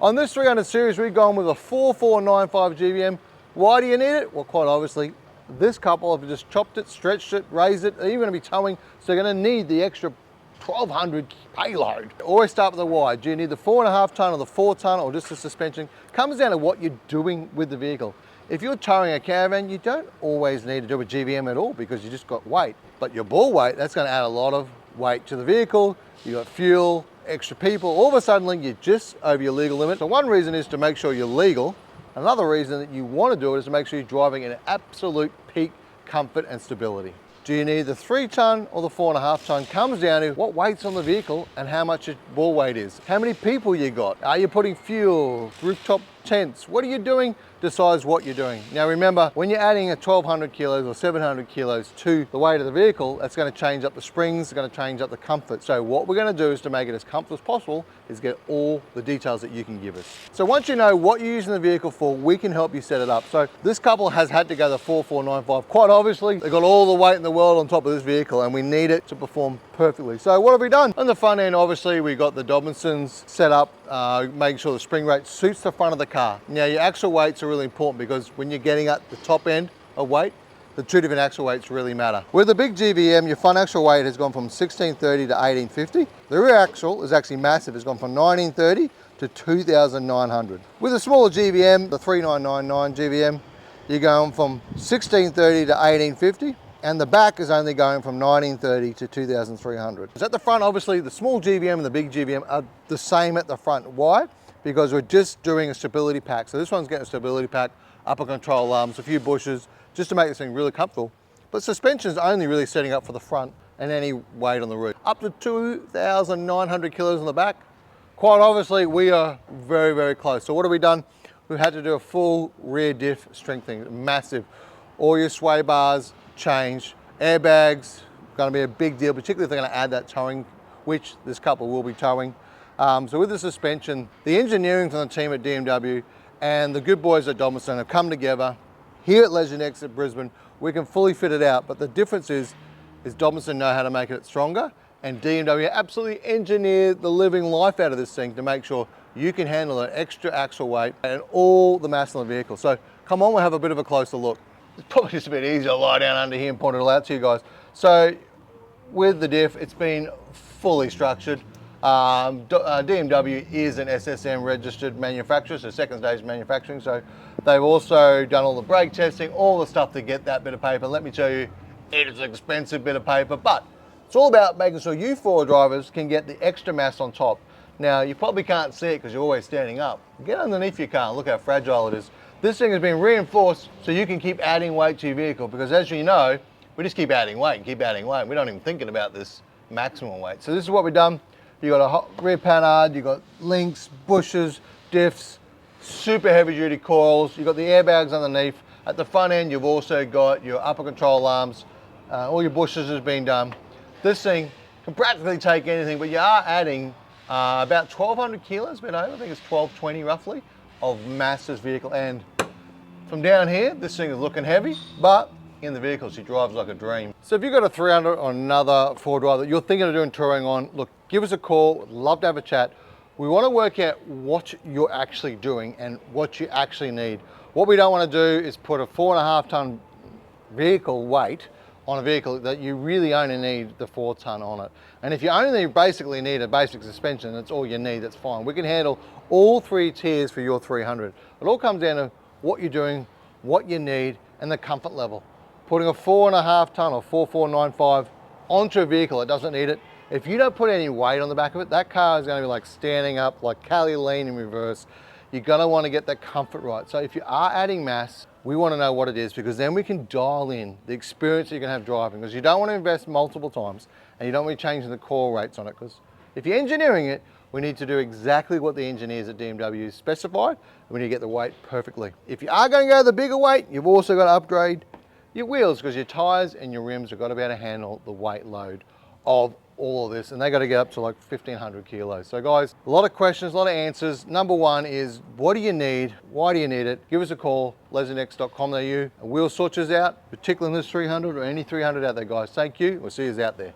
On this 300 series, we've gone with a 4495 GVM. Why do you need it? Well, quite obviously, this couple have just chopped it, stretched it, raised it. They're even going to be towing, so they're going to need the extra 1200 payload. Always start with the why. Do you need the 4.5 ton or the 4 ton or just the suspension? Comes down to what you're doing with the vehicle. If you're towing a caravan, you don't always need to do a GVM at all because you just got weight. But your ball weight, that's going to add a lot of weight to the vehicle. You got fuel, extra people. All of a sudden, you're just over your legal limit. So one reason is to make sure you're legal. Another reason that you want to do it is to make sure you're driving in absolute peak comfort and stability. Do you need the 3 ton or the 4.5 ton? Comes down to what weight's on the vehicle and how much your ball weight is. How many people you got? Are you putting fuel, rooftop tents? What are you doing? Decides what you're doing. Now remember, when you're adding a 1200 kilos or 700 kilos to the weight of the vehicle, that's going to change up the springs, it's going to change up the comfort. So what we're going to do is to make it as comfortable as possible is get all the details that you can give us. So once you know what you're using the vehicle for, we can help you set it up. So this couple has had to go the 4495. Quite obviously, they've got all the weight in the world on top of this vehicle and we need it to perform perfectly. So what have we done? On the front end, obviously, we got the Dobinsons set up, making sure the spring rate suits the front of the car. Now your axle weights are really important because when you're getting at the top end of weight, the 2 different axle weights really matter. With the big GVM, your front axle weight has gone from 1630 to 1850. The rear axle is actually massive. It's gone from 1930 to 2900. With a smaller GVM, the 3999 GVM, you're going from 1630 to 1850. And the back is only going from 1930 to 2300. So at the front, obviously, the small GVM and the big GVM are the same at the front. Why? Because we're just doing a stability pack. So this one's getting a stability pack, upper control arms, a few bushes, just to make this thing really comfortable. But suspension is only really setting up for the front and any weight on the roof. Up to 2,900 kilos on the back. Quite obviously, we are very, very close. So what have we done? We've had to do a full rear diff strengthening, massive. All your sway bars changed, airbags, going to be a big deal, particularly if they're going to add that towing, which this couple will be towing. So with the suspension, the engineering from the team at DMW and the good boys at Dobinson have come together. Here at Legendex at Brisbane, we can fully fit it out, but the difference is Dobinson know how to make it stronger, and DMW absolutely engineered the living life out of this thing to make sure you can handle an extra axle weight and all the mass on the vehicle. So come on, we'll have a bit of a closer look. It's probably just a bit easier to lie down under here and point it all out to you guys. So with the diff, it's been fully structured. DMW is an SSM registered manufacturer, so second stage manufacturing. So they've also done all the brake testing, all the stuff to get that bit of paper. Let me tell you, it is an expensive bit of paper, but it's all about making sure you four drivers can get the extra mass on top. Now, you probably can't see it because you're always standing up. Get underneath your car and look how fragile it is. This thing has been reinforced so you can keep adding weight to your vehicle because as you know, we just keep adding weight and keep adding weight. We're not even thinking about this maximum weight. So this is what we've done. You got a rear panhard, you got links, bushes, diffs, super heavy duty coils. You got the airbags underneath. At the front end, you've also got your upper control arms. All your bushes has been done. This thing can practically take anything, but you are adding about 1,200 kilos, a bit over. I think it's 1,220 roughly of mass this vehicle. And from down here, this thing is looking heavy, but in the vehicle, she drives like a dream. So if you've got a 300 or another four-drive that you're thinking of doing touring on, look, give us a call. We'd love to have a chat. We want to work out what you're actually doing and what you actually need. What we don't want to do is put a 4.5 ton vehicle weight on a vehicle that you really only need the 4 ton on it. And if you only basically need a basic suspension, that's all you need, that's fine. We can handle all 3 tiers for your 300. It all comes down to what you're doing, what you need, and the comfort level. Putting a 4.5 ton or 4495 onto a vehicle that doesn't need it, if you don't put any weight on the back of it, that car is going to be like standing up, like Cali lean in reverse. You're going to want to get that comfort right. So if you are adding mass, we want to know what it is because then we can dial in the experience that you're going to have driving because you don't want to invest multiple times and you don't want to be changing the core rates on it because if you're engineering it, we need to do exactly what the engineers at DMW specified and we need to get the weight perfectly. If you are going to go the bigger weight, you've also got to upgrade your wheels because your tires and your rims have got to be able to handle the weight load of all of this and they got to get up to like 1,500 kilos. So guys, a lot of questions, a lot of answers. Number one is, what do you need? Why do you need it? Give us a call, legendex.com.au, and we'll sort yours out, particularly in this 300 or any 300 out there, guys. Thank you. We'll see you out there.